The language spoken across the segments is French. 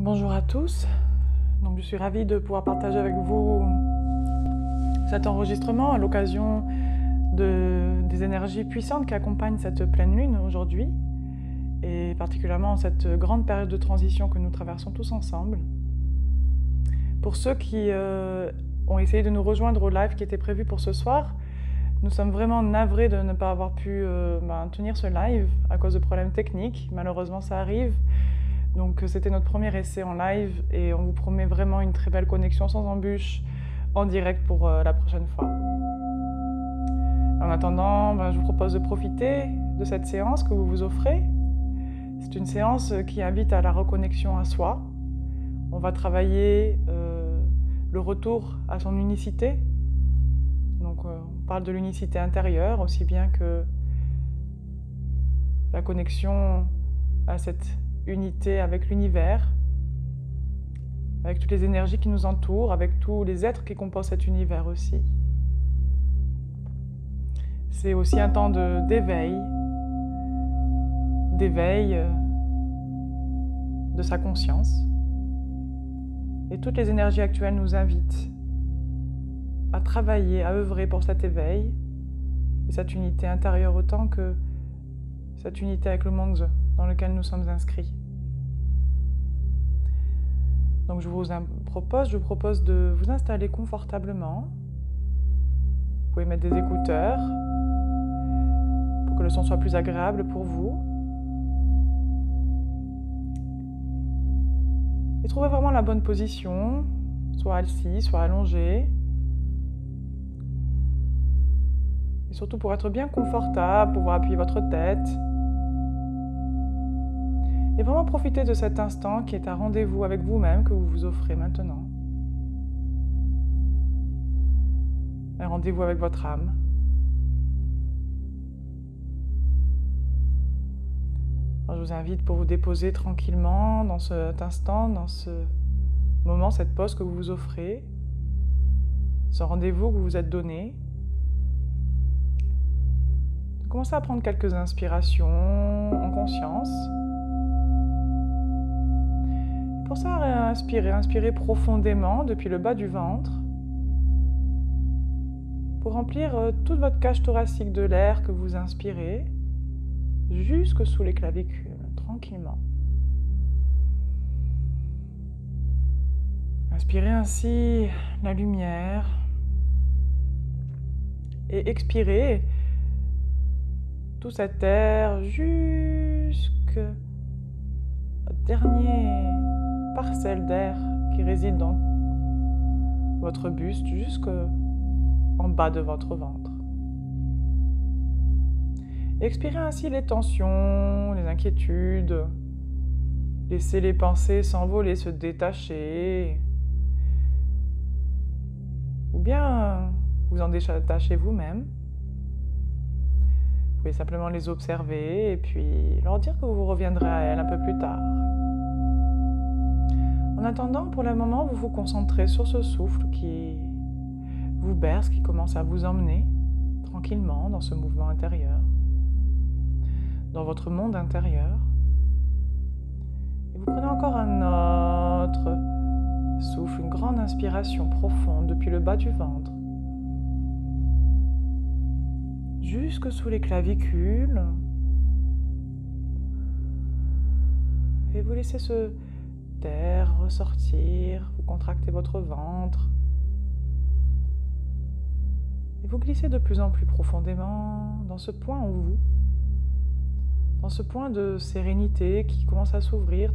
Bonjour à tous, donc je suis ravie de pouvoir partager avec vous cet enregistrement à l'occasion des énergies puissantes qui accompagnent cette pleine lune aujourd'hui et particulièrement cette grande période de transition que nous traversons tous ensemble. Pour ceux qui ont essayé de nous rejoindre au live qui était prévu pour ce soir, nous sommes vraiment navrés de ne pas avoir pu tenir ce live à cause de problèmes techniques. Malheureusement, ça arrive. Donc c'était notre premier essai en live et on vous promet vraiment une très belle connexion sans embûches en direct pour la prochaine fois. En attendant, je vous propose de profiter de cette séance que vous vous offrez. C'est une séance qui invite à la reconnexion à soi. On va travailler le retour à son unicité. Donc on parle de l'unicité intérieure aussi bien que la connexion à cette unité avec l'univers, avec toutes les énergies qui nous entourent, avec tous les êtres qui composent cet univers aussi. C'est aussi un temps d'éveil de sa conscience. Et toutes les énergies actuelles nous invitent à travailler, à œuvrer pour cet éveil et cette unité intérieure autant que cette unité avec le monde dans lequel nous sommes inscrits. Donc je vous propose de vous installer confortablement. Vous pouvez mettre des écouteurs pour que le son soit plus agréable pour vous. Et trouvez vraiment la bonne position, soit assis, soit allongé. Et surtout pour être bien confortable, pouvoir appuyer votre tête. Et vraiment profitez de cet instant qui est un rendez-vous avec vous-même que vous vous offrez maintenant. Un rendez-vous avec votre âme. Alors, je vous invite pour vous déposer tranquillement dans cet instant, dans ce moment, cette pause que vous vous offrez, ce rendez-vous que vous vous êtes donné. Commencez à prendre quelques inspirations en conscience. Pour ça, inspirez profondément depuis le bas du ventre pour remplir toute votre cage thoracique de l'air que vous inspirez jusque sous les clavicules, tranquillement. Inspirez ainsi la lumière et expirez tout cet air jusqu'au dernier parcelle d'air qui réside dans votre buste jusqu'en bas de votre ventre. Expirez ainsi les tensions, les inquiétudes. Laissez les pensées s'envoler, se détacher. Ou bien vous en détachez vous-même. Vous pouvez simplement les observer et puis leur dire que vous reviendrez à elles un peu plus tard. En attendant, pour le moment, vous vous concentrez sur ce souffle qui vous berce, qui commence à vous emmener tranquillement dans ce mouvement intérieur, dans votre monde intérieur. Et vous prenez encore un autre souffle, une grande inspiration profonde depuis le bas du ventre, jusque sous les clavicules. Et vous laissez ce d'air ressortir, vous contractez votre ventre et vous glissez de plus en plus profondément dans ce point en vous, dans ce point de sérénité qui commence à s'ouvrir,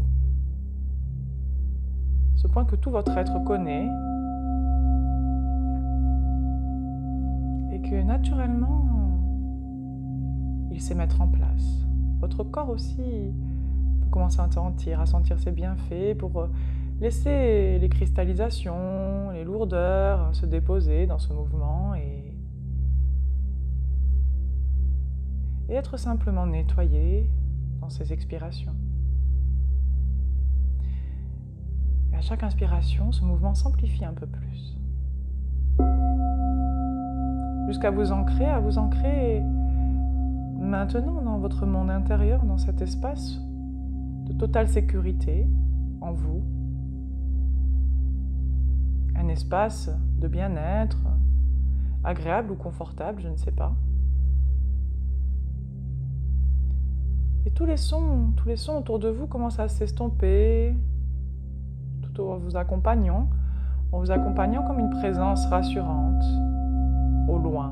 ce point que tout votre être connaît et que naturellement il sait mettre en place. Votre corps aussi commencer à sentir ses bienfaits pour laisser les cristallisations, les lourdeurs se déposer dans ce mouvement et être simplement nettoyé dans ces expirations. Et à chaque inspiration, ce mouvement s'amplifie un peu plus. Jusqu'à vous ancrer maintenant dans votre monde intérieur, dans cet espace de totale sécurité, en vous. Un espace de bien-être, agréable ou confortable, je ne sais pas. Et tous les sons autour de vous commencent à s'estomper, tout en vous accompagnant comme une présence rassurante, au loin,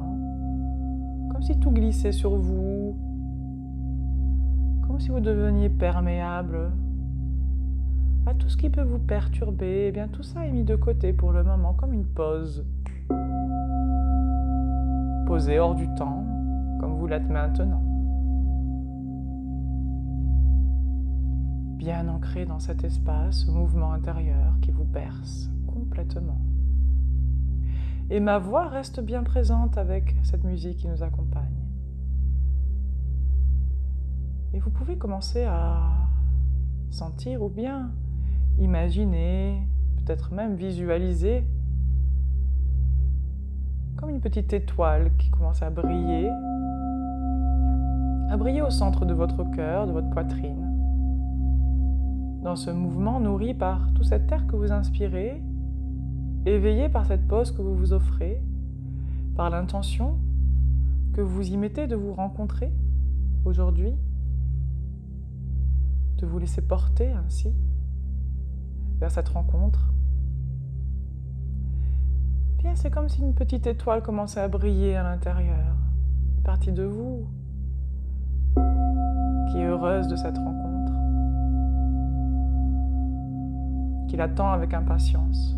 comme si tout glissait sur vous, comme si vous deveniez perméable à tout ce qui peut vous perturber. Eh bien, tout ça est mis de côté pour le moment, comme une pause. Posée hors du temps, comme vous l'êtes maintenant. Bien ancré dans cet espace, ce mouvement intérieur qui vous berce complètement. Et ma voix reste bien présente avec cette musique qui nous accompagne. Et vous pouvez commencer à sentir ou bien imaginer, peut-être même visualiser, comme une petite étoile qui commence à briller au centre de votre cœur, de votre poitrine. Dans ce mouvement nourri par tout cet air que vous inspirez, éveillé par cette pause que vous vous offrez, par l'intention que vous y mettez de vous rencontrer aujourd'hui, de vous laisser porter ainsi vers cette rencontre. Eh bien, c'est comme si une petite étoile commençait à briller à l'intérieur, une partie de vous qui est heureuse de cette rencontre, qui l'attend avec impatience.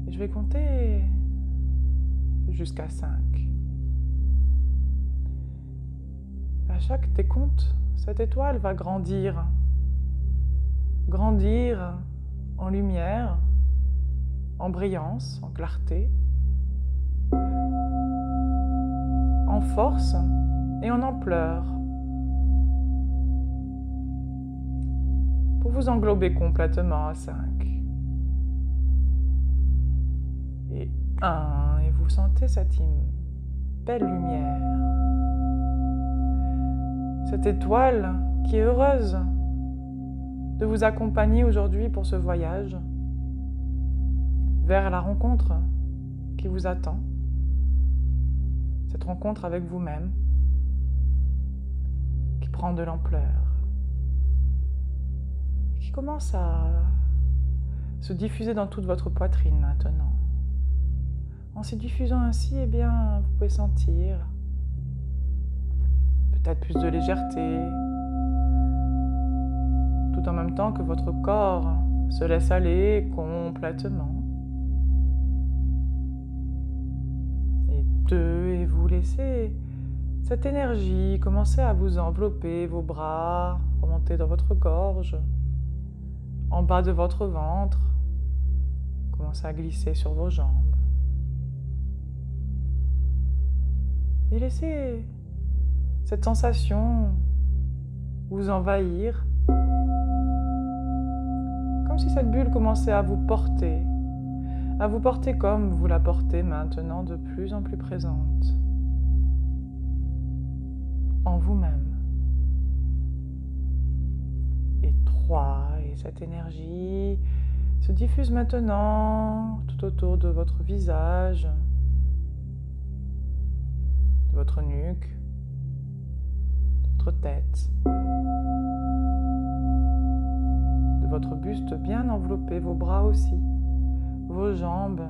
Et je vais compter jusqu'à 5. À chaque décompte, cette étoile va grandir en lumière, en brillance, en clarté, en force et en ampleur, pour vous englober complètement à 5. Et 1, et vous sentez cette belle lumière. Cette étoile qui est heureuse de vous accompagner aujourd'hui pour ce voyage vers la rencontre qui vous attend. Cette rencontre avec vous-même qui prend de l'ampleur et qui commence à se diffuser dans toute votre poitrine maintenant. En se diffusant ainsi, eh bien, vous pouvez sentir peut-être plus de légèreté, tout en même temps que votre corps se laisse aller complètement. Et 2, et vous laissez cette énergie commencer à vous envelopper, vos bras, remonter dans votre gorge, en bas de votre ventre, commencer à glisser sur vos jambes. Et laissez cette sensation vous envahir, comme si cette bulle commençait à vous porter comme vous la portez maintenant, de plus en plus présente en vous-même. Et 3, et cette énergie se diffuse maintenant tout autour de votre visage, de votre nuque, de votre tête, de votre buste bien enveloppé, vos bras aussi, vos jambes.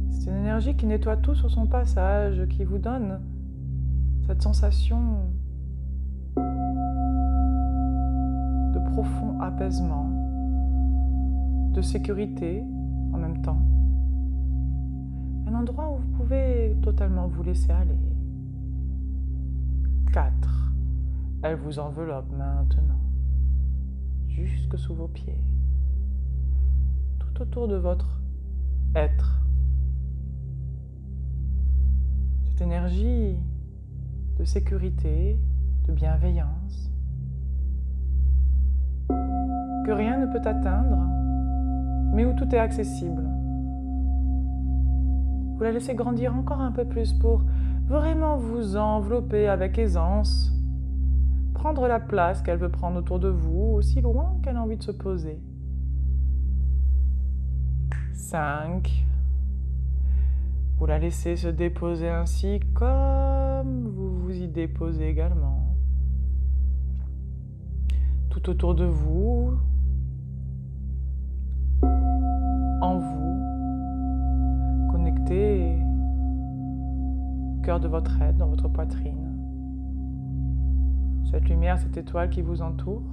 C'est une énergie qui nettoie tout sur son passage, qui vous donne cette sensation de profond apaisement, de sécurité en même temps. Un endroit où vous pouvez totalement vous laisser aller. 4. Elle vous enveloppe maintenant, jusque sous vos pieds, tout autour de votre être. Cette énergie de sécurité, de bienveillance, que rien ne peut atteindre, mais où tout est accessible. Vous la laissez grandir encore un peu plus pour vraiment vous envelopper avec aisance, prendre la place qu'elle veut prendre autour de vous, aussi loin qu'elle a envie de se poser. 5. Vous la laissez se déposer ainsi comme vous vous y déposez également. Tout autour de vous, en vous, connecté au cœur de votre être, dans votre poitrine. Cette lumière, cette étoile qui vous entoure,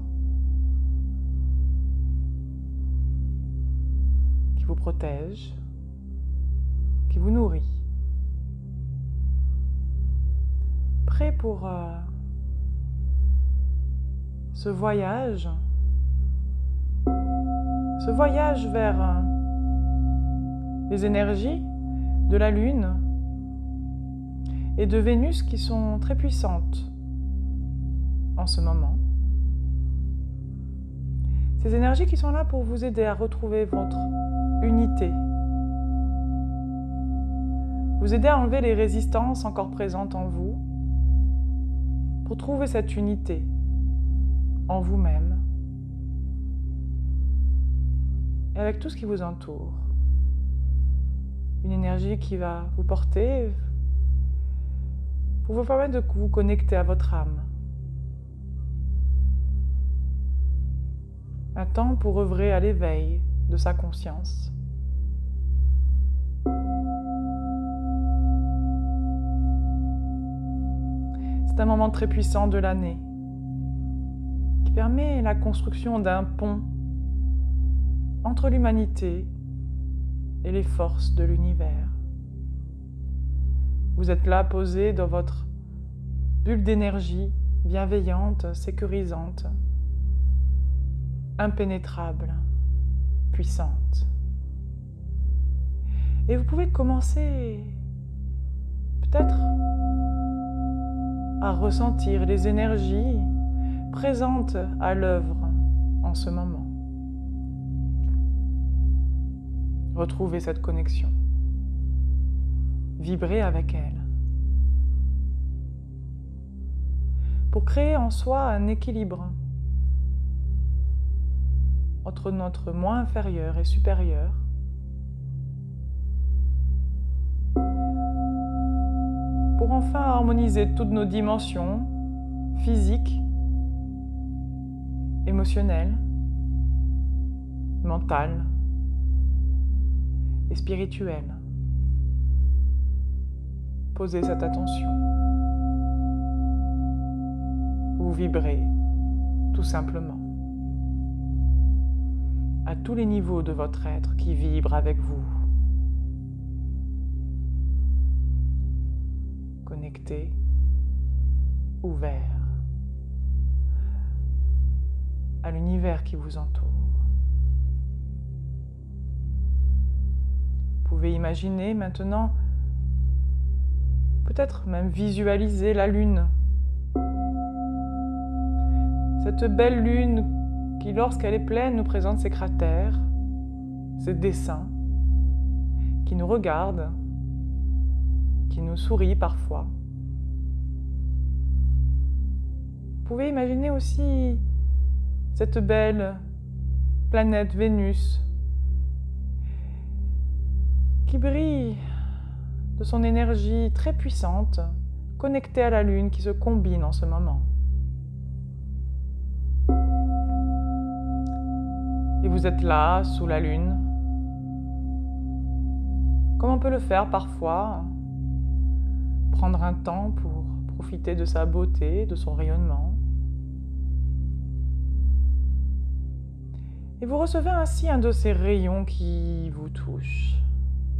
qui vous protège, qui vous nourrit. Prêt pour ce voyage vers les énergies de la Lune et de Vénus qui sont très puissantes en ce moment. Ces énergies qui sont là pour vous aider à retrouver votre unité, vous aider à enlever les résistances encore présentes en vous, pour trouver cette unité en vous-même et avec tout ce qui vous entoure. Une énergie qui va vous porter pour vous permettre de vous connecter à votre âme. Un temps pour œuvrer à l'éveil de sa conscience. C'est un moment très puissant de l'année qui permet la construction d'un pont entre l'humanité et les forces de l'univers. Vous êtes là posé dans votre bulle d'énergie bienveillante, sécurisante, impénétrable, puissante. Et vous pouvez commencer peut-être à ressentir les énergies présentes à l'œuvre en ce moment. Retrouvez cette connexion. Vibrez avec elle. Pour créer en soi un équilibre entre notre moi inférieur et supérieur, pour enfin harmoniser toutes nos dimensions physiques, émotionnelles, mentales et spirituelles. Posez cette attention. Vous vibrez tout simplement à tous les niveaux de votre être qui vibre avec vous. Connecté, ouvert à l'univers qui vous entoure. Vous pouvez imaginer maintenant, peut-être même visualiser la Lune. Cette belle Lune qui, lorsqu'elle est pleine, nous présente ses cratères, ses dessins, qui nous regarde, qui nous sourit parfois. Vous pouvez imaginer aussi cette belle planète Vénus qui brille de son énergie très puissante, connectée à la Lune qui se combine en ce moment. Et vous êtes là, sous la Lune, comme on peut le faire parfois, prendre un temps pour profiter de sa beauté, de son rayonnement. Et vous recevez ainsi un de ces rayons qui vous touche,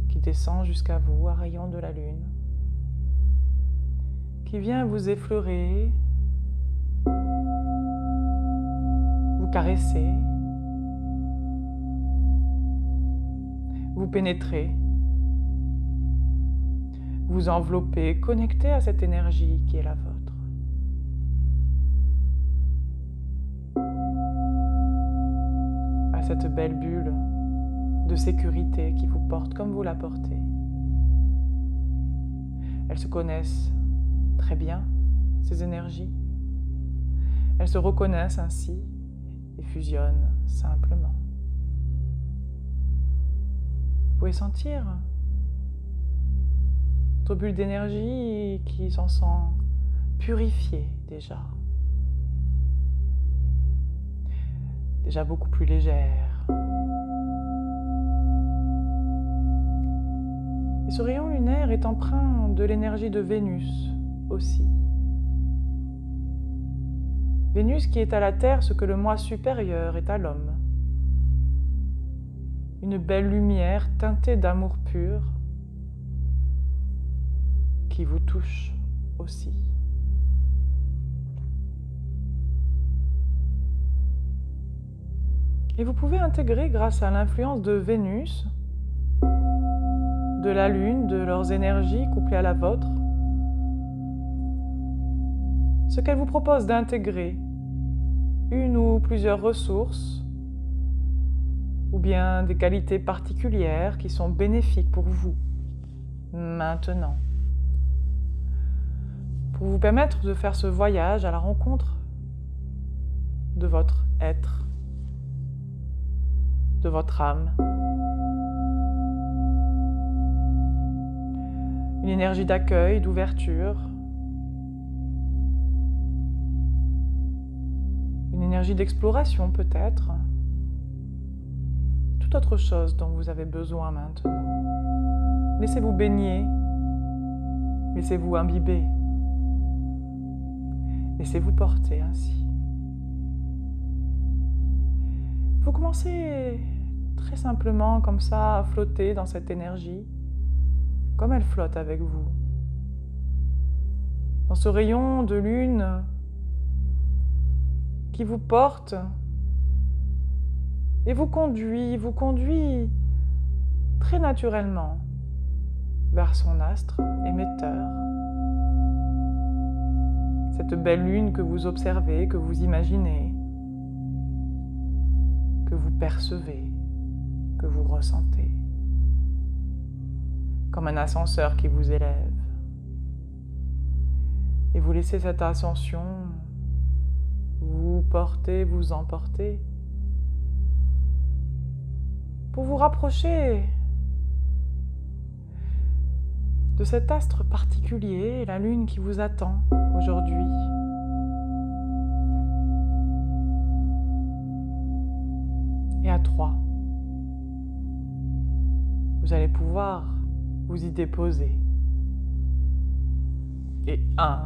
qui descend jusqu'à vous, un rayon de la Lune, qui vient vous effleurer, vous caresser, vous pénétrer, vous envelopper, connecter à cette énergie qui est la vôtre. À cette belle bulle de sécurité qui vous porte comme vous la portez. Elles se connaissent très bien, ces énergies. Elles se reconnaissent ainsi et fusionnent simplement. Vous pouvez sentir votre bulle d'énergie qui s'en sent purifiée déjà. Déjà beaucoup plus légère. Et ce rayon lunaire est empreint de l'énergie de Vénus aussi. Vénus qui est à la Terre ce que le moi supérieur est à l'homme. Une belle lumière teintée d'amour pur qui vous touche aussi. Et vous pouvez intégrer, grâce à l'influence de Vénus, de la Lune, de leurs énergies couplées à la vôtre, ce qu'elle vous propose d'intégrer, une ou plusieurs ressources, ou bien des qualités particulières qui sont bénéfiques pour vous, maintenant, pour vous permettre de faire ce voyage à la rencontre de votre être, de votre âme. Une énergie d'accueil, d'ouverture, une énergie d'exploration peut-être, toute autre chose dont vous avez besoin maintenant. Laissez-vous baigner, laissez-vous imbiber, laissez-vous porter ainsi. Vous commencez très simplement comme ça à flotter dans cette énergie, comme elle flotte avec vous. Dans ce rayon de lune qui vous porte et vous conduit très naturellement vers son astre émetteur. Cette belle lune que vous observez, que vous imaginez, que vous percevez, que vous ressentez, comme un ascenseur qui vous élève. Et vous laissez cette ascension vous porter, vous emporter, pour vous rapprocher de cet astre particulier, la lune qui vous attend aujourd'hui. Et à 3, vous allez pouvoir vous y déposer. Et 1,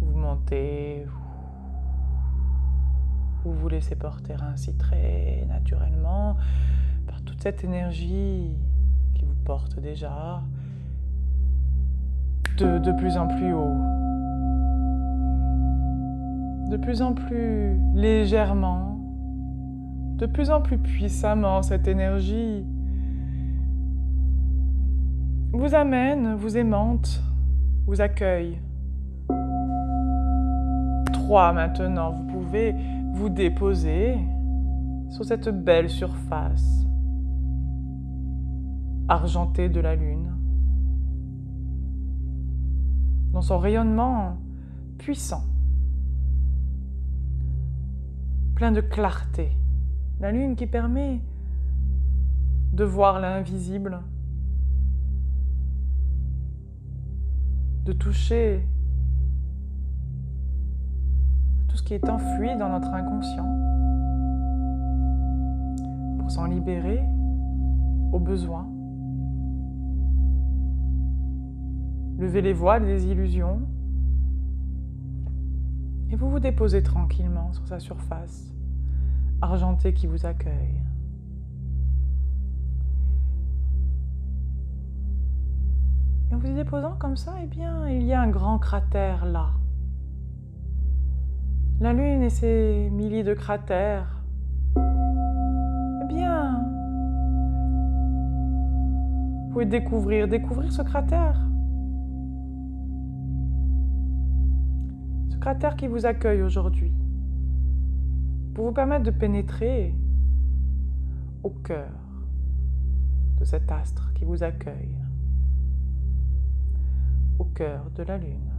vous montez, vous vous laissez porter ainsi très naturellement par toute cette énergie qui vous porte déjà de plus en plus haut, de plus en plus légèrement, de plus en plus puissamment. Cette énergie vous amène, vous aimante, vous accueille. 3 maintenant, vous pouvez vous déposer sur cette belle surface argentée de la lune, dans son rayonnement puissant, plein de clarté. La lune qui permet de voir l'invisible, de toucher tout ce qui est enfoui dans notre inconscient, pour s'en libérer au besoin. Levez les voiles des illusions et vous vous déposez tranquillement sur sa surface argentée qui vous accueille. Et en vous y déposant comme ça, eh bien, il y a un grand cratère là. La Lune et ses milliers de cratères, eh bien, vous pouvez découvrir ce cratère. Ce cratère qui vous accueille aujourd'hui, pour vous permettre de pénétrer au cœur de cet astre qui vous accueille, au cœur de la Lune.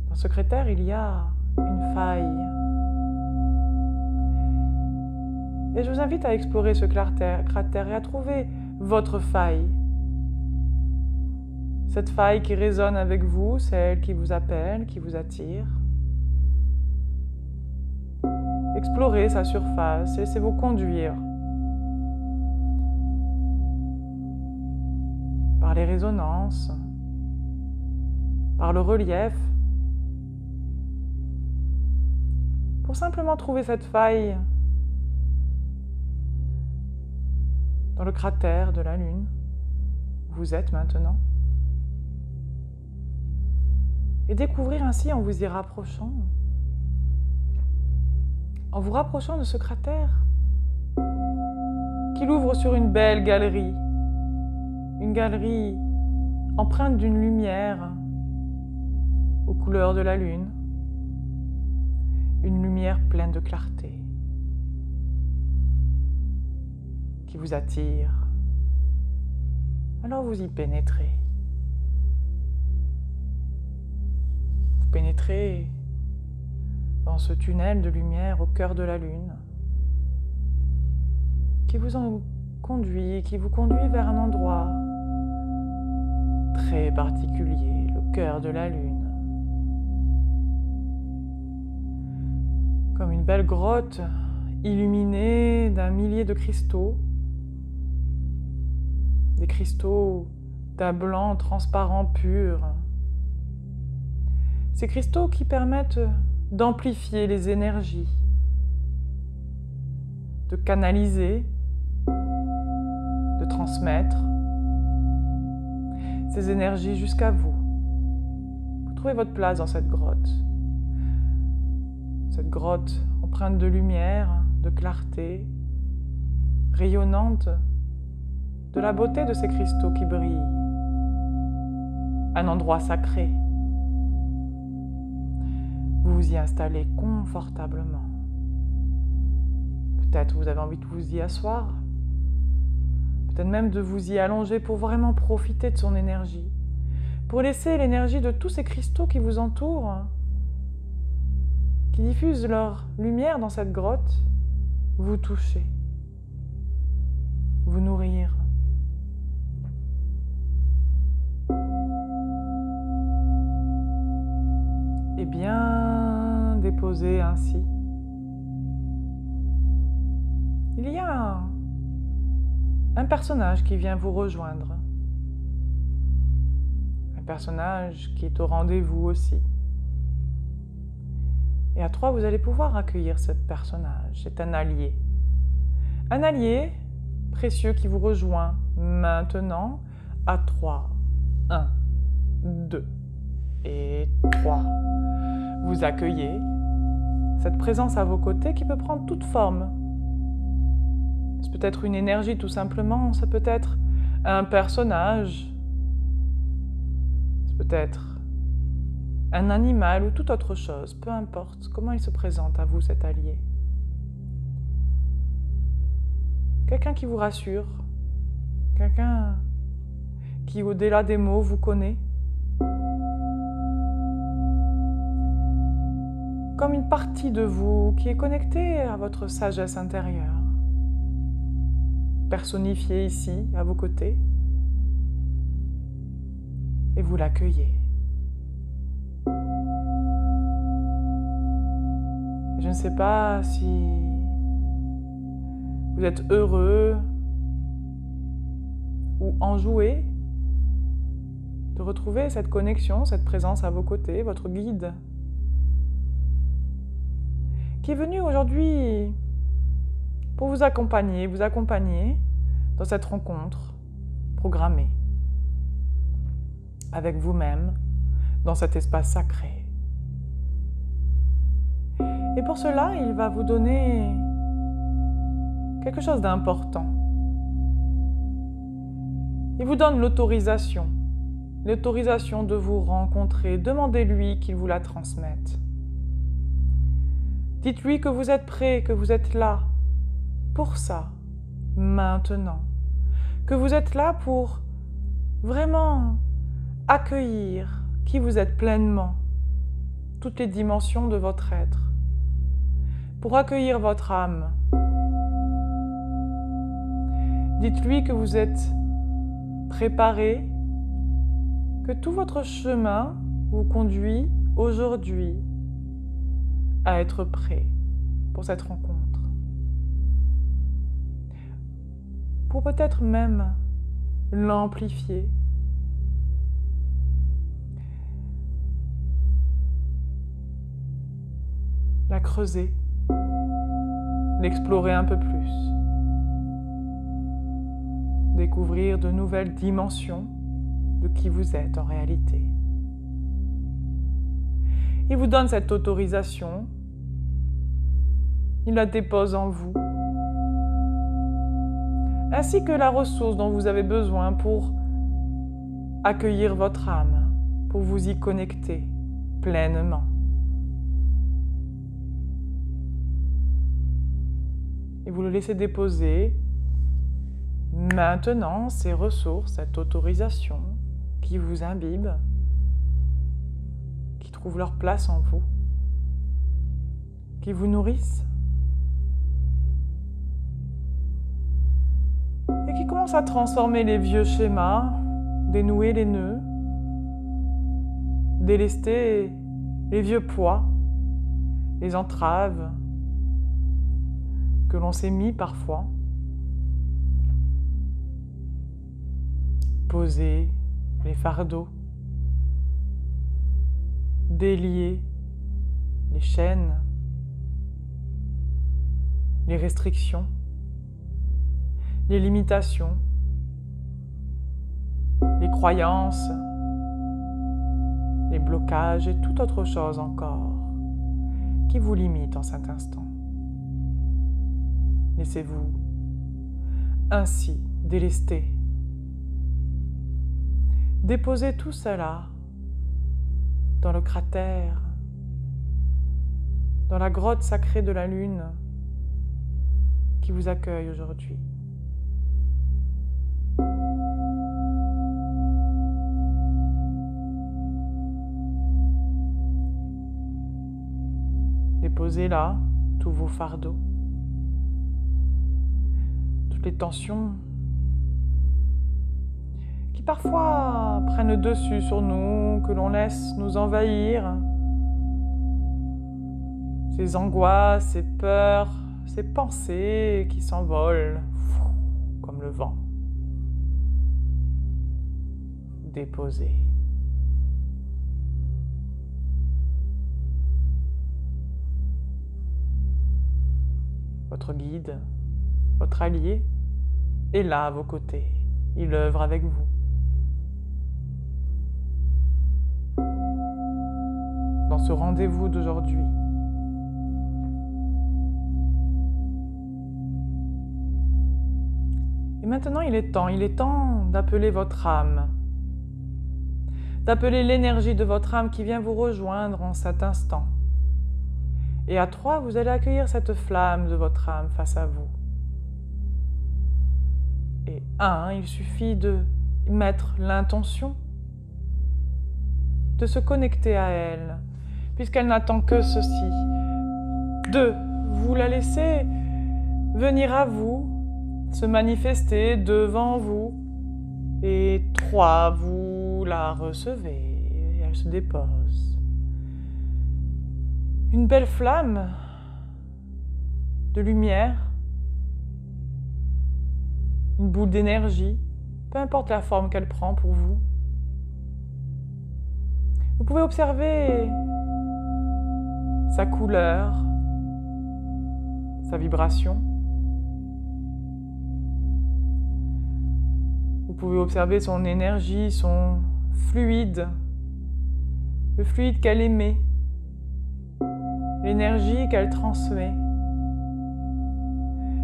Dans ce cratère, il y a une faille. Et je vous invite à explorer ce cratère et à trouver votre faille. Cette faille qui résonne avec vous, celle qui vous appelle, qui vous attire. Explorez sa surface, laissez-vous conduire par les résonances, par le relief, pour simplement trouver cette faille dans le cratère de la Lune où vous êtes maintenant. Et découvrir ainsi en vous y rapprochant, en vous rapprochant de ce cratère qu'il ouvre sur une belle galerie, une galerie empreinte d'une lumière aux couleurs de la Lune, une lumière pleine de clarté qui vous attire. Alors vous y pénétrez. Pénétrez dans ce tunnel de lumière au cœur de la Lune qui vous conduit vers un endroit très particulier, le cœur de la Lune. Comme une belle grotte illuminée d'un millier de cristaux, des cristaux d'un blanc transparent pur. Ces cristaux qui permettent d'amplifier les énergies, de canaliser, de transmettre ces énergies jusqu'à vous. Vous trouvez votre place dans cette grotte empreinte de lumière, de clarté, rayonnante, de la beauté de ces cristaux qui brillent. Un endroit sacré. Vous vous y installez confortablement. Peut-être vous avez envie de vous y asseoir. Peut-être même de vous y allonger pour vraiment profiter de son énergie. Pour laisser l'énergie de tous ces cristaux qui vous entourent, qui diffusent leur lumière dans cette grotte, vous toucher, vous nourrir. Et bien déposer ainsi. Il y a un personnage qui vient vous rejoindre. Un personnage qui est au rendez-vous aussi. Et à trois, vous allez pouvoir accueillir ce personnage. C'est un allié. Un allié précieux qui vous rejoint maintenant à 3. 1, 2 et 3. Vous accueillez cette présence à vos côtés qui peut prendre toute forme. C'est peut-être une énergie tout simplement, ça peut être un personnage, c'est peut-être un animal ou toute autre chose, peu importe comment il se présente à vous, cet allié. Quelqu'un qui vous rassure, quelqu'un qui, au-delà des mots, vous connaît. Comme une partie de vous qui est connectée à votre sagesse intérieure, personnifiée ici, à vos côtés, et vous l'accueillez. Je ne sais pas si vous êtes heureux ou enjoué de retrouver cette connexion, cette présence à vos côtés, votre guide, qui est venu aujourd'hui pour vous accompagner dans cette rencontre programmée avec vous-même dans cet espace sacré. Et pour cela, il va vous donner quelque chose d'important. Il vous donne l'autorisation de vous rencontrer. Demandez-lui qu'il vous la transmette. Dites-lui que vous êtes prêt, que vous êtes là pour ça, maintenant. Que vous êtes là pour vraiment accueillir qui vous êtes pleinement, toutes les dimensions de votre être, pour accueillir votre âme. Dites-lui que vous êtes préparé, que tout votre chemin vous conduit aujourd'hui à être prêt pour cette rencontre. Pour peut-être même l'amplifier. La creuser, l'explorer un peu plus. Découvrir de nouvelles dimensions de qui vous êtes en réalité. Il vous donne cette autorisation, il la dépose en vous, ainsi que la ressource dont vous avez besoin pour accueillir votre âme, pour vous y connecter pleinement. Et vous le laissez déposer maintenant ces ressources, cette autorisation qui vous imbibe, qui trouvent leur place en vous, qui vous nourrissent et qui commencent à transformer les vieux schémas, dénouer les nœuds, délester les vieux poids, les entraves que l'on s'est mis parfois. Poser les fardeaux, délier les chaînes, les restrictions, les limitations, les croyances, les blocages et toute autre chose encore qui vous limite en cet instant. Laissez-vous ainsi délester. Déposez tout cela dans le cratère, dans la grotte sacrée de la Lune qui vous accueille aujourd'hui. Déposez là tous vos fardeaux, toutes les tensions qui parfois prennent le dessus sur nous, que l'on laisse nous envahir. Ces angoisses, ces peurs, ces pensées qui s'envolent comme le vent. Déposez. Votre guide, votre allié, est là à vos côtés. Il œuvre avec vous. Dans ce rendez-vous d'aujourd'hui. Et maintenant, il est temps d'appeler votre âme, d'appeler l'énergie de votre âme qui vient vous rejoindre en cet instant. Et à 3, vous allez accueillir cette flamme de votre âme face à vous. Et 1, il suffit de mettre l'intention de se connecter à elle, puisqu'elle n'attend que ceci. 2, vous la laissez venir à vous, se manifester devant vous. Et 3, vous la recevez et elle se dépose. Une belle flamme de lumière, une boule d'énergie, peu importe la forme qu'elle prend pour vous. Vous pouvez observer sa couleur, sa vibration. Vous pouvez observer son énergie, son fluide, le fluide qu'elle émet, l'énergie qu'elle transmet,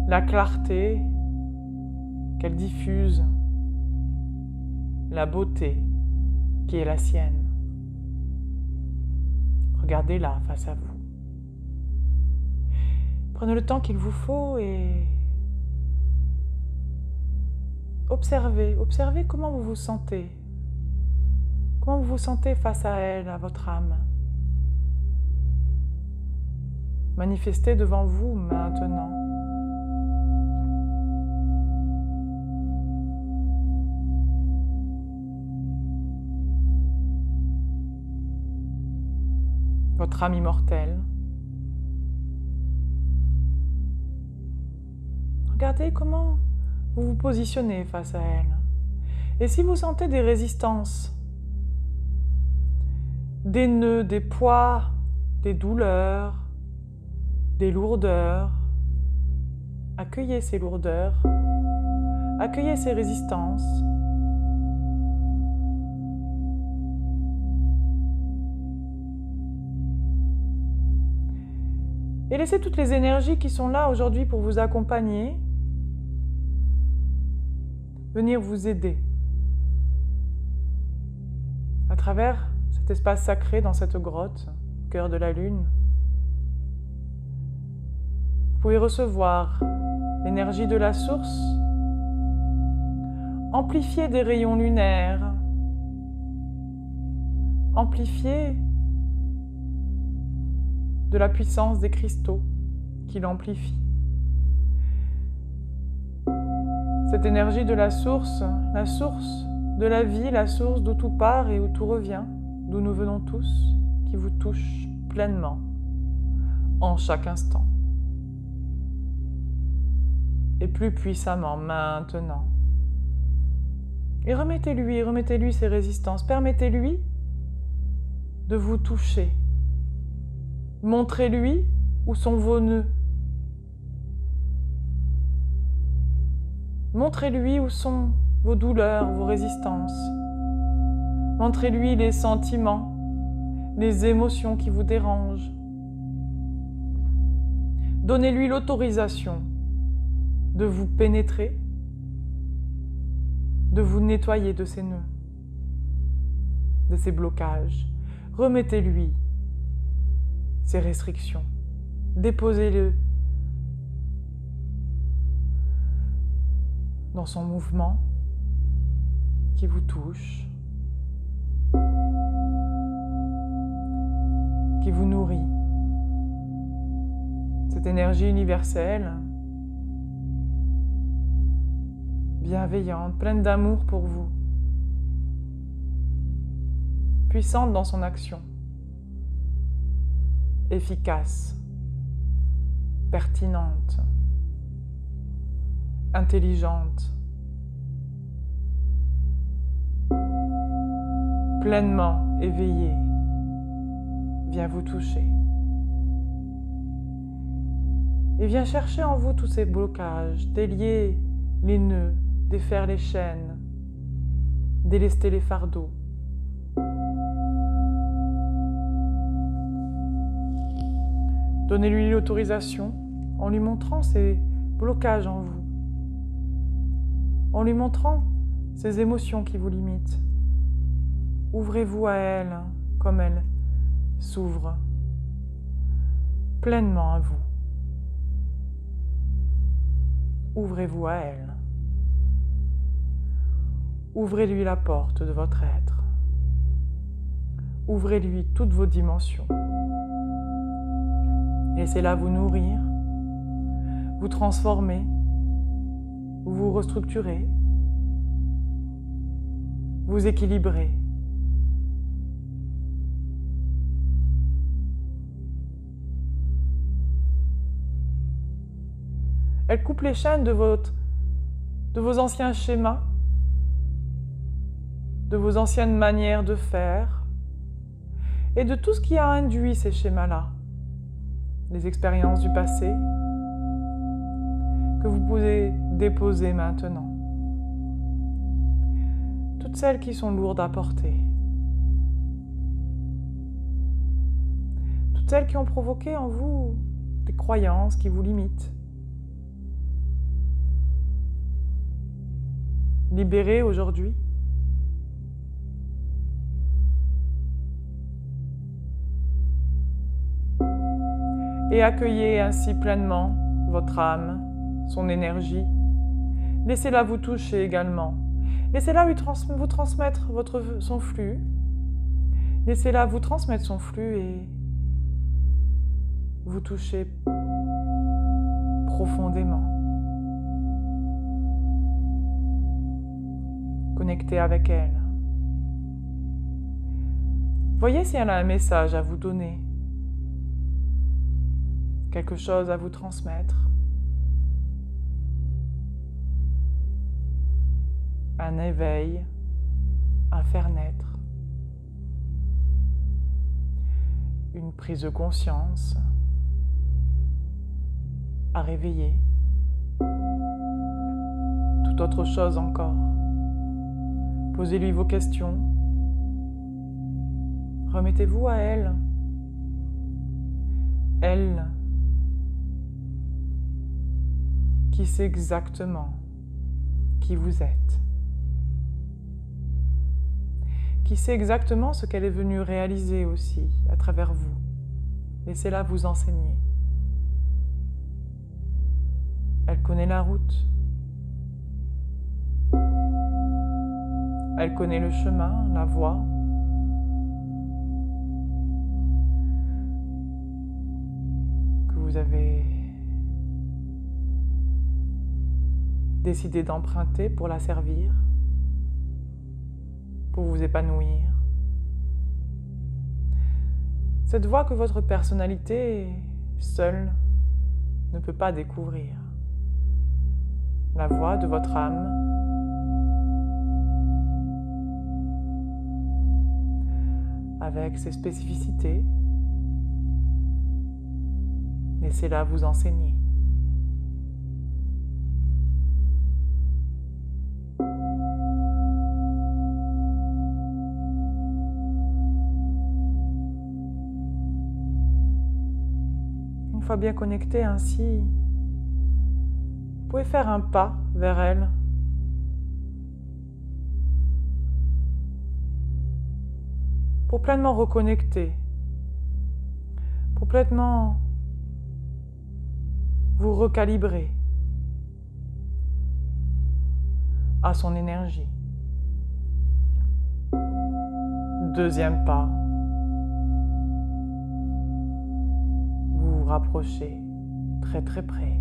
la clarté qu'elle diffuse, la beauté qui est la sienne. Regardez-la face à vous. Prenez le temps qu'il vous faut et Observez comment vous vous sentez. Comment vous vous sentez face à elle, à votre âme. Manifestez devant vous maintenant. Votre âme immortelle. Regardez comment vous vous positionnez face à elle. Et si vous sentez des résistances, des nœuds, des poids, des douleurs, des lourdeurs, accueillez ces lourdeurs, accueillez ces résistances. Et laissez toutes les énergies qui sont là aujourd'hui pour vous accompagner venir vous aider à travers cet espace sacré dans cette grotte, au cœur de la lune. Vous pouvez recevoir l'énergie de la source, amplifier des rayons lunaires, amplifier de la puissance des cristaux qui l'amplifient. Cette énergie de la source de la vie, la source d'où tout part et où tout revient, d'où nous venons tous, qui vous touche pleinement, en chaque instant. Et plus puissamment maintenant. Et remettez-lui ses résistances, permettez-lui de vous toucher. Montrez-lui où sont vos nœuds. Montrez-lui où sont vos douleurs, vos résistances. Montrez-lui les sentiments, les émotions qui vous dérangent. Donnez-lui l'autorisation de vous pénétrer, de vous nettoyer de ces nœuds, de ces blocages. Remettez-lui ces restrictions. Déposez-le dans son mouvement qui vous touche, qui vous nourrit. Cette énergie universelle, bienveillante, pleine d'amour pour vous, puissante dans son action, efficace, pertinente, intelligente, pleinement éveillée, vient vous toucher. Et vient chercher en vous tous ces blocages, délier les nœuds, défaire les chaînes, délester les fardeaux. Donnez-lui l'autorisation en lui montrant ces blocages en vous, en lui montrant ces émotions qui vous limitent. Ouvrez-vous à elle comme elle s'ouvre pleinement à vous. Ouvrez-vous à elle. Ouvrez-lui la porte de votre être. Ouvrez-lui toutes vos dimensions. Laissez-la vous nourrir, vous transformer, vous restructurer, vous équilibrer. Elle coupe les chaînes de vos anciens schémas, de vos anciennes manières de faire et de tout ce qui a induit ces schémas-là. Les expériences du passé que vous pouvez déposer maintenant. Toutes celles qui sont lourdes à porter. Toutes celles qui ont provoqué en vous des croyances qui vous limitent. Libérez aujourd'hui. Et accueillez ainsi pleinement votre âme, son énergie, Laissez-la vous toucher également. Laissez-la vous transmettre son flux. Laissez-la vous transmettre son flux et vous toucher profondément. Connectez avec elle. Voyez si elle a un message à vous donner, quelque chose à vous transmettre, un éveil à faire naître, une prise de conscience à réveiller, toute autre chose encore. Posez-lui vos questions. Remettez-vous à elle. Elle qui sait exactement qui vous êtes. Qui sait exactement ce qu'elle est venue réaliser aussi à travers vous. Laissez-la vous enseigner. Elle connaît la route. Elle connaît le chemin, la voie. Que vous avez décidé d'emprunter pour la servir, pour vous épanouir. Cette voie que votre personnalité seule ne peut pas découvrir. La voie de votre âme, avec ses spécificités. Laissez-la vous enseigner. Une fois bien connecté ainsi, vous pouvez faire un pas vers elle. Pour pleinement reconnecter, pour pleinement vous recalibrer à son énergie. Deuxième pas, vous vous rapprochez très très près.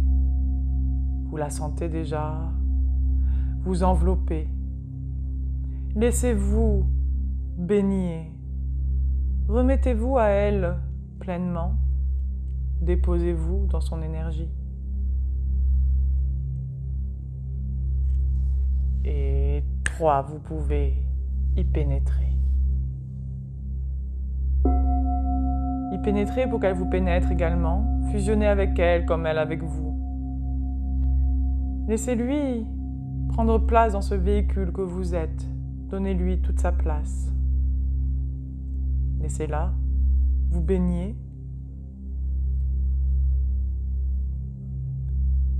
Vous la sentez déjà, vous enveloppez. Laissez-vous baigner. Remettez-vous à elle pleinement. Déposez-vous dans son énergie. Et 3, vous pouvez y pénétrer. Y pénétrer pour qu'elle vous pénètre également. Fusionnez avec elle comme elle avec vous. Laissez-lui prendre place dans ce véhicule que vous êtes. Donnez-lui toute sa place. Laissez-la vous baigner,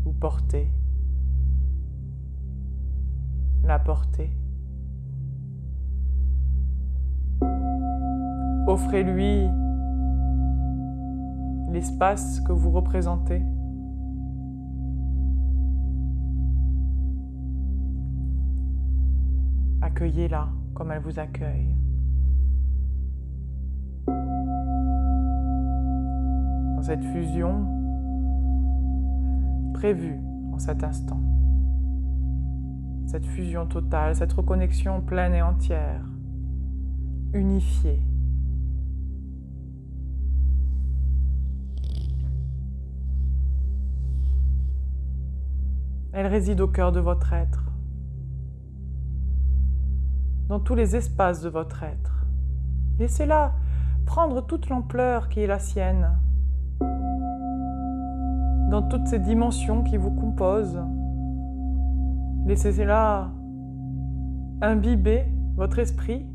vous porter, la porter. Offrez-lui l'espace que vous représentez. Accueillez-la comme elle vous accueille. Dans cette fusion prévue en cet instant. Cette fusion totale, cette reconnexion pleine et entière, unifiée. Elle réside au cœur de votre être, dans tous les espaces de votre être. Laissez-la prendre toute l'ampleur qui est la sienne, dans toutes ces dimensions qui vous composent. Laissez-la imbiber votre esprit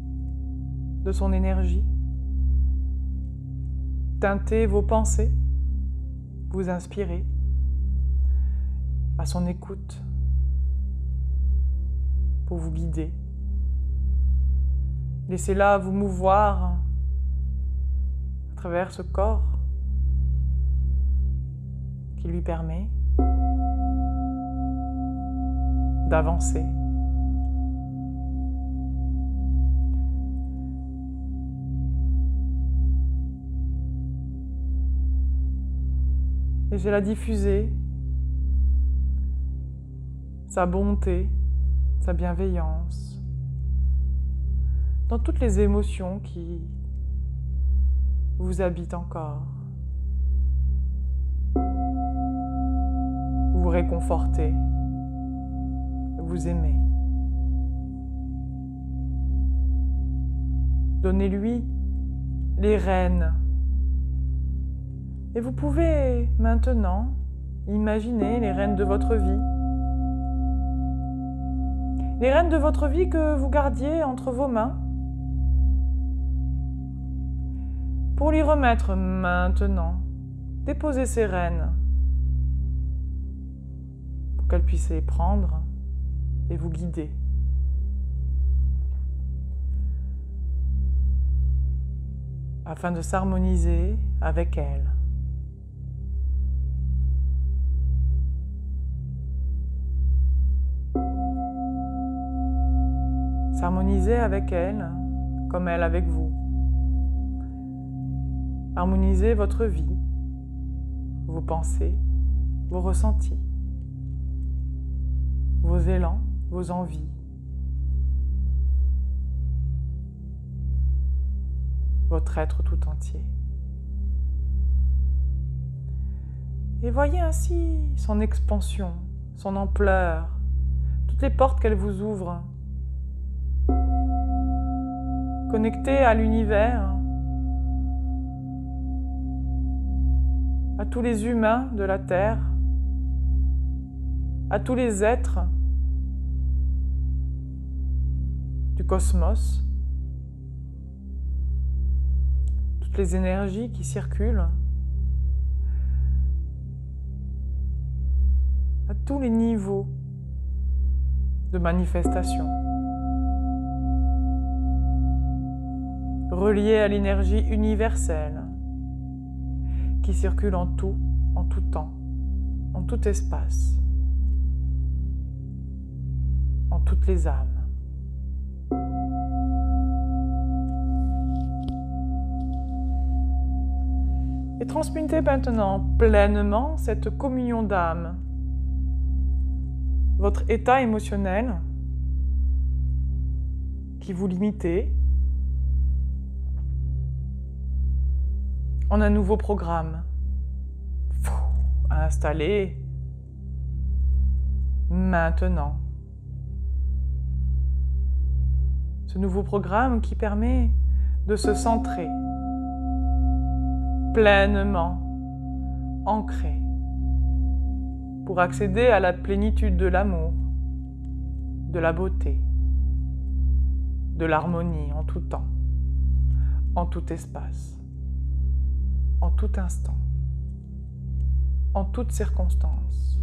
de son énergie, teinter vos pensées, vous inspirer à son écoute pour vous guider. Laissez-la vous mouvoir à travers ce corps qui lui permet d'avancer. Et j'ai la diffuser, sa bonté, sa bienveillance, dans toutes les émotions qui vous habitent encore. Vous réconfortez, vous aimez. Donnez-lui les rênes. Et vous pouvez maintenant imaginer les rênes de votre vie. Les rênes de votre vie que vous gardiez entre vos mains. Pour lui remettre maintenant, déposez ces rênes pour qu'elle puisse les prendre et vous guider. Afin de s'harmoniser avec elle. S'harmoniser avec elle comme elle avec vous. Harmonisez votre vie, vos pensées, vos ressentis, vos élans, vos envies, votre être tout entier. Et voyez ainsi son expansion, son ampleur, toutes les portes qu'elle vous ouvre. Connecté à l'univers, à tous les humains de la Terre, à tous les êtres du cosmos, toutes les énergies qui circulent, à tous les niveaux de manifestation. Relié à l'énergie universelle qui circule en tout temps, en tout espace, en toutes les âmes. Et transmutez maintenant pleinement cette communion d'âme, votre état émotionnel qui vous limitait, en un nouveau programme à installer maintenant. Ce nouveau programme qui permet de se centrer pleinement ancré pour accéder à la plénitude de l'amour, de la beauté, de l'harmonie en tout temps, en tout espace, en tout instant, en toutes circonstances,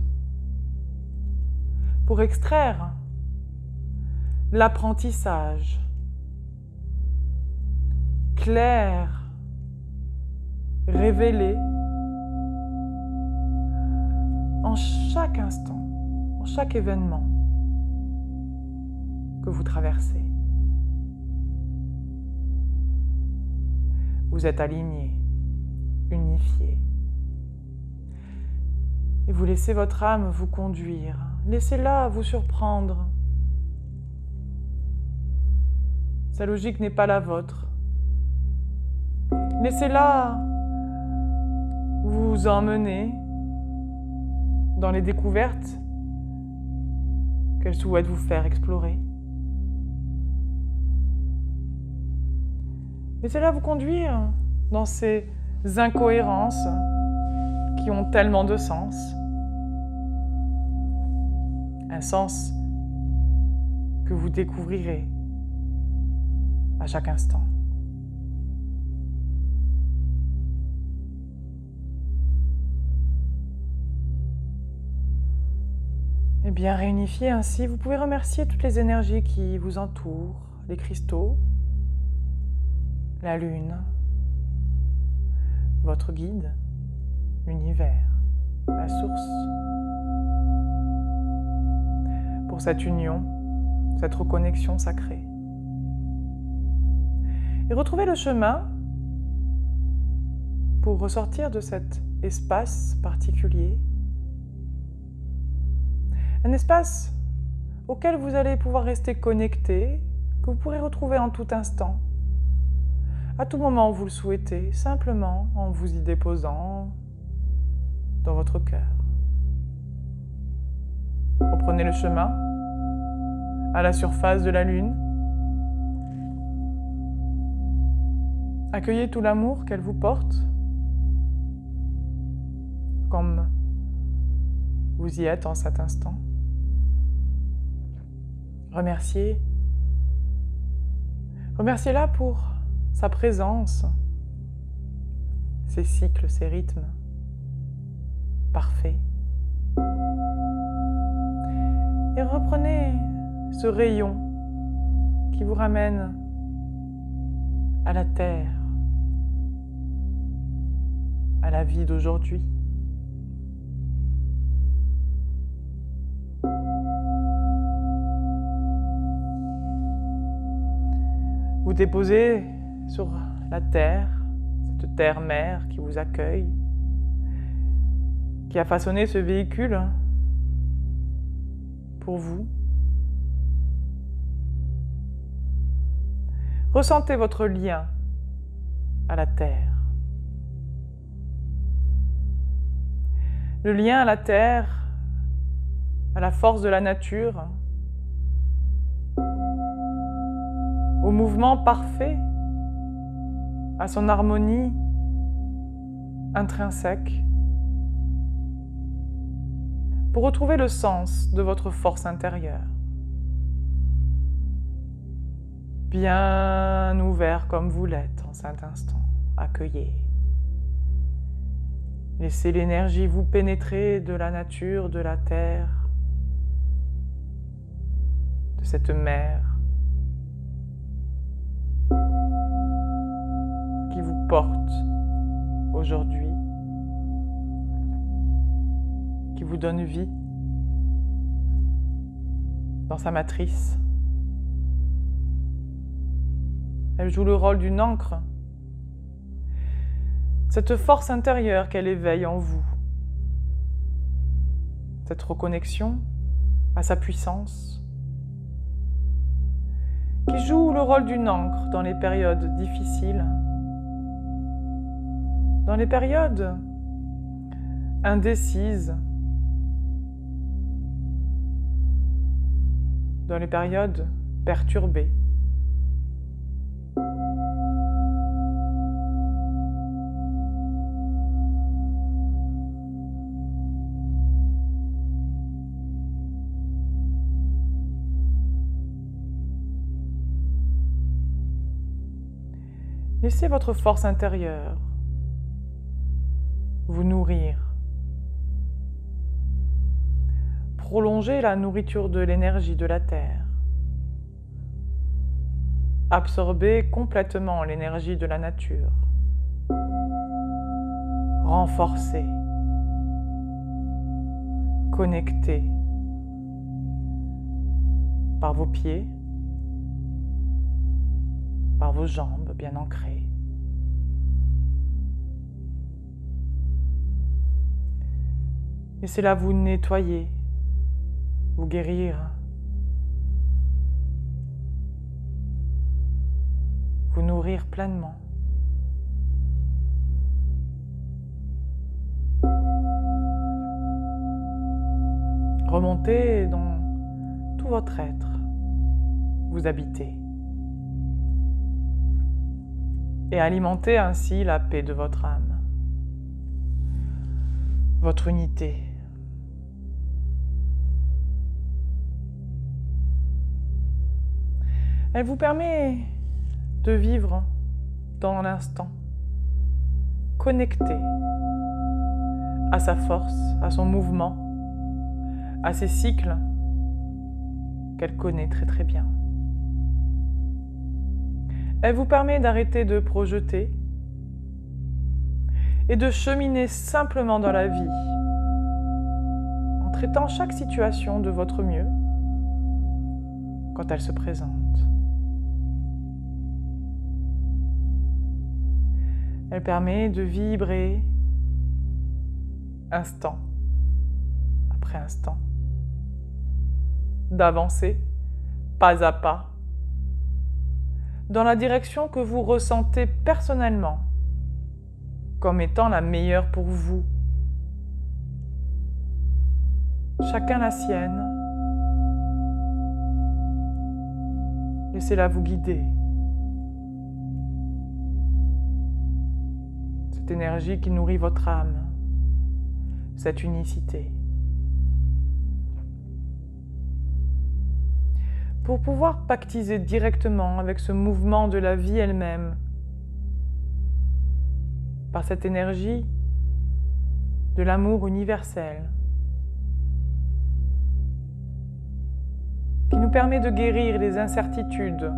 pour extraire l'apprentissage clair, révélé en chaque instant, en chaque événement que vous traversez. Vous êtes aligné, unifié. Et vous laissez votre âme vous conduire. Laissez-la vous surprendre. Sa logique n'est pas la vôtre. Laissez-la vous emmener dans les découvertes qu'elle souhaite vous faire explorer. Laissez-la vous conduire dans ces incohérences qui ont tellement de sens. Un sens que vous découvrirez à chaque instant. Et bien réunifié ainsi, vous pouvez remercier toutes les énergies qui vous entourent, les cristaux, la lune, votre guide, l'univers, la source. pour cette union, cette reconnexion sacrée. Et retrouvez le chemin pour ressortir de cet espace particulier. Un espace auquel vous allez pouvoir rester connecté, que vous pourrez retrouver en tout instant, à tout moment où vous le souhaitez, simplement en vous y déposant dans votre cœur. Reprenez le chemin à la surface de la Lune. Accueillez tout l'amour qu'elle vous porte, comme vous y êtes en cet instant. Remerciez-la pour sa présence, ses cycles, ses rythmes parfaits. Et reprenez ce rayon qui vous ramène à la terre, à la vie d'aujourd'hui. Vous déposez sur la terre, cette terre-mère qui vous accueille, qui a façonné ce véhicule pour vous. Ressentez votre lien à la terre. Le lien à la terre, à la force de la nature, au mouvement parfait, à son harmonie intrinsèque, pour retrouver le sens de votre force intérieure. Bien ouvert comme vous l'êtes en cet instant, accueillez. Laissez l'énergie vous pénétrer de la nature, de la terre, de cette mer qui vous porte aujourd'hui, qui vous donne vie dans sa matrice. Elle joue le rôle d'une encre, cette force intérieure qu'elle éveille en vous, cette reconnexion à sa puissance, qui joue le rôle d'une encre dans les périodes difficiles, dans les périodes indécises, dans les périodes perturbées. Laissez votre force intérieure vous nourrir. Prolongez la nourriture de l'énergie de la Terre. Absorbez complètement l'énergie de la nature. Renforcez. Connectez par vos pieds, par vos jambes bien ancrées. Laissez-la vous nettoyer, vous guérir, vous nourrir pleinement. Remontez dans tout votre être, vous habitez. Et alimentez ainsi la paix de votre âme, votre unité. Elle vous permet de vivre dans l'instant, connecté à sa force, à son mouvement, à ses cycles qu'elle connaît très très bien. Elle vous permet d'arrêter de projeter et de cheminer simplement dans la vie en traitant chaque situation de votre mieux, quand elle se présente. Elle permet de vibrer instant après instant, d'avancer pas à pas dans la direction que vous ressentez personnellement comme étant la meilleure pour vous. Chacun la sienne. Laissez-la vous guider. Cette énergie qui nourrit votre âme, cette unicité. Pour pouvoir pactiser directement avec ce mouvement de la vie elle-même, par cette énergie de l'amour universel, qui nous permet de guérir les incertitudes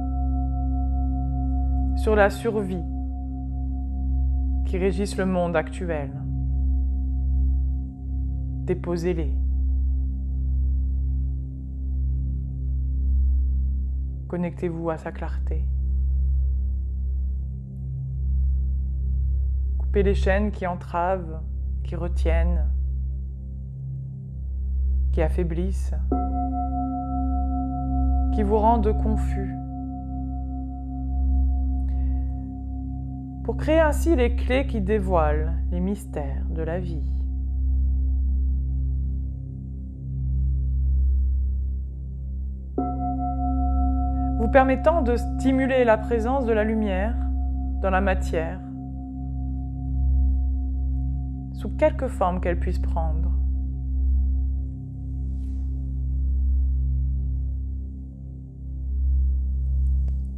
sur la survie qui régissent le monde actuel. Déposez-les. Connectez-vous à sa clarté. Coupez les chaînes qui entravent, qui retiennent, qui affaiblissent, qui vous rendent confus. Pour créer ainsi les clés qui dévoilent les mystères de la vie. Vous permettant de stimuler la présence de la lumière dans la matière, sous quelque forme qu'elle puisse prendre.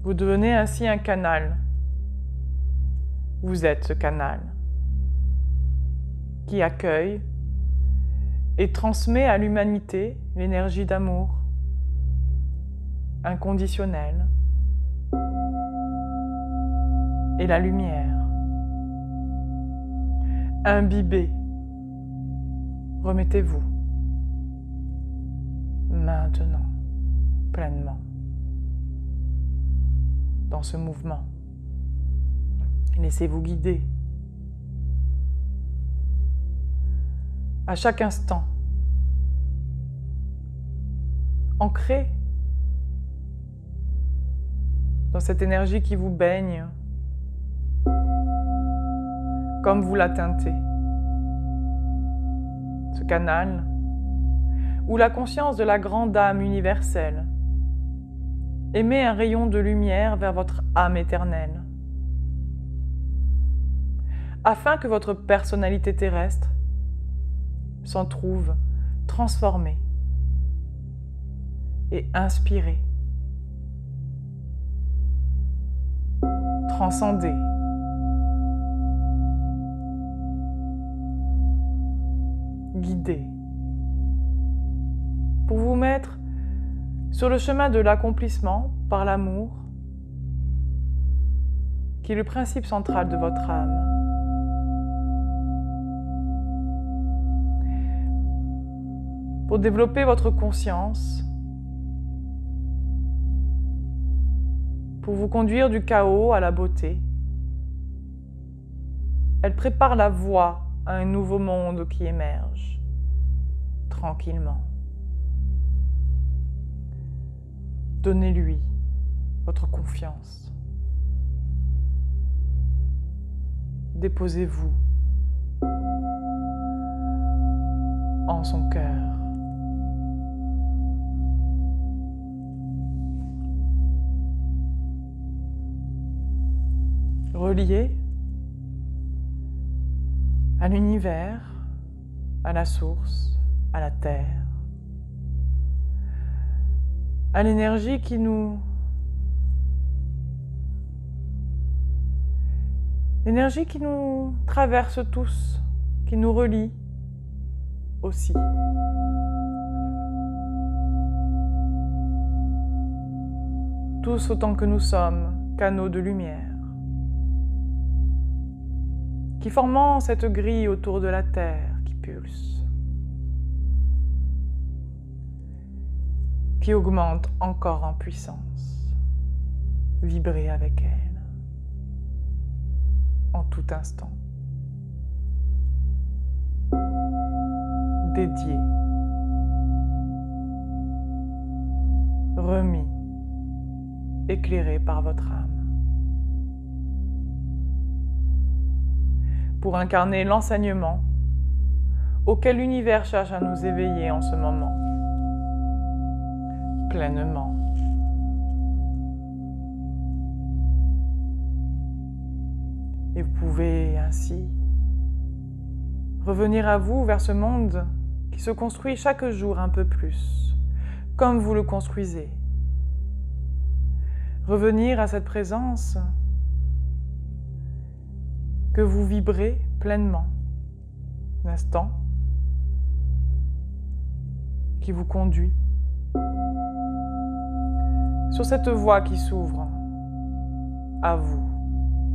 Vous devenez ainsi un canal. Vous êtes ce canal qui accueille et transmet à l'humanité l'énergie d'amour inconditionnelle et la lumière. Imbibez, remettez-vous maintenant, pleinement, dans ce mouvement. Laissez-vous guider. À chaque instant, ancrez dans cette énergie qui vous baigne, comme vous la teintez. Ce canal où la conscience de la grande âme universelle émet un rayon de lumière vers votre âme éternelle, afin que votre personnalité terrestre s'en trouve transformée et inspirée, transcendée, guidée, pour vous mettre sur le chemin de l'accomplissement par l'amour, qui est le principe central de votre âme. Pour développer votre conscience, pour vous conduire du chaos à la beauté. Elle prépare la voie à un nouveau monde qui émerge, tranquillement. Donnez-lui votre confiance. Déposez-vous en son cœur. Relié à l'univers, à la source, à la terre, à l'énergie qui nous traverse tous, qui nous relie aussi. Tous autant que nous sommes canaux de lumière, qui formant cette grille autour de la terre qui pulse, qui augmente encore en puissance. Vibrez avec elle en tout instant. Dédié, remis, éclairé par votre âme. Pour incarner l'enseignement auquel l'univers cherche à nous éveiller en ce moment, pleinement. Et vous pouvez ainsi revenir à vous vers ce monde qui se construit chaque jour un peu plus, comme vous le construisez. Revenir à cette présence que vous vibrez pleinement, l'instant qui vous conduit sur cette voie qui s'ouvre à vous,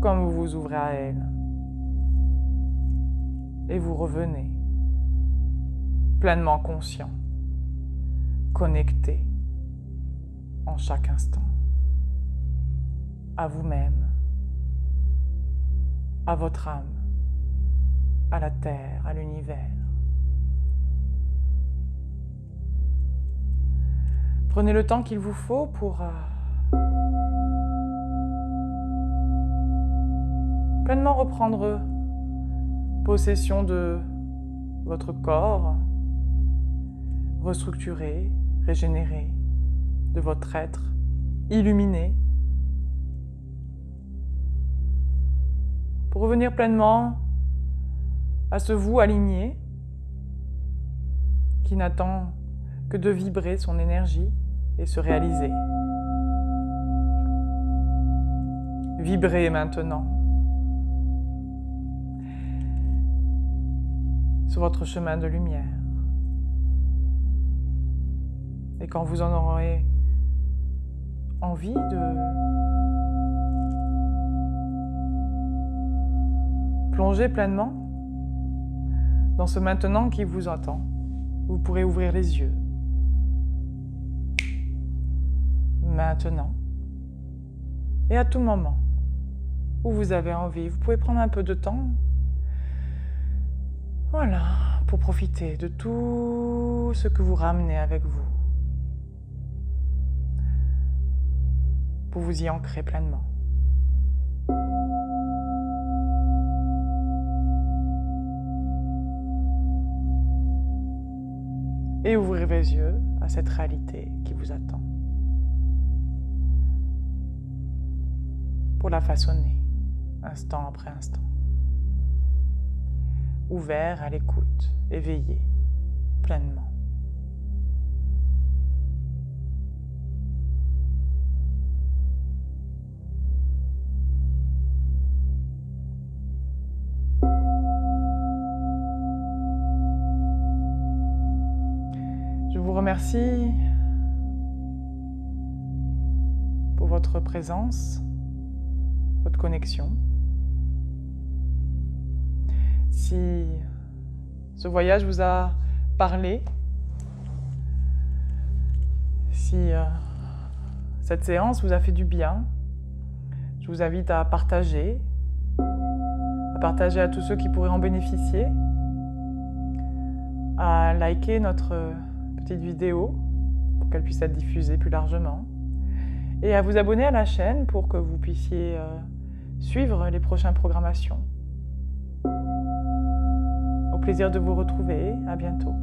comme vous vous ouvrez à elle. Et vous revenez pleinement conscient, connecté en chaque instant à vous-même, à votre âme, à la terre, à l'univers. Prenez le temps qu'il vous faut pour pleinement reprendre possession de votre corps, restructurer, régénérer, de votre être illuminé, pour revenir pleinement à ce vous aligné qui n'attend que de vibrer son énergie et se réaliser. Vibrez maintenant sur votre chemin de lumière. Et quand vous en aurez envie de plonger pleinement dans ce maintenant qui vous attend, vous pourrez ouvrir les yeux. Maintenant et à tout moment où vous avez envie, vous pouvez prendre un peu de temps, voilà, pour profiter de tout ce que vous ramenez avec vous, pour vous y ancrer pleinement. Et ouvrez les yeux à cette réalité qui vous attend, pour la façonner, instant après instant. Ouvert à l'écoute, éveillé, pleinement. Je vous remercie pour votre présence, votre connexion. Si ce voyage vous a parlé, si cette séance vous a fait du bien, je vous invite à partager à tous ceux qui pourraient en bénéficier, à liker notre petite vidéo pour qu'elle puisse être diffusée plus largement et à vous abonner à la chaîne pour que vous puissiez suivre les prochaines programmations. Au plaisir de vous retrouver, à bientôt.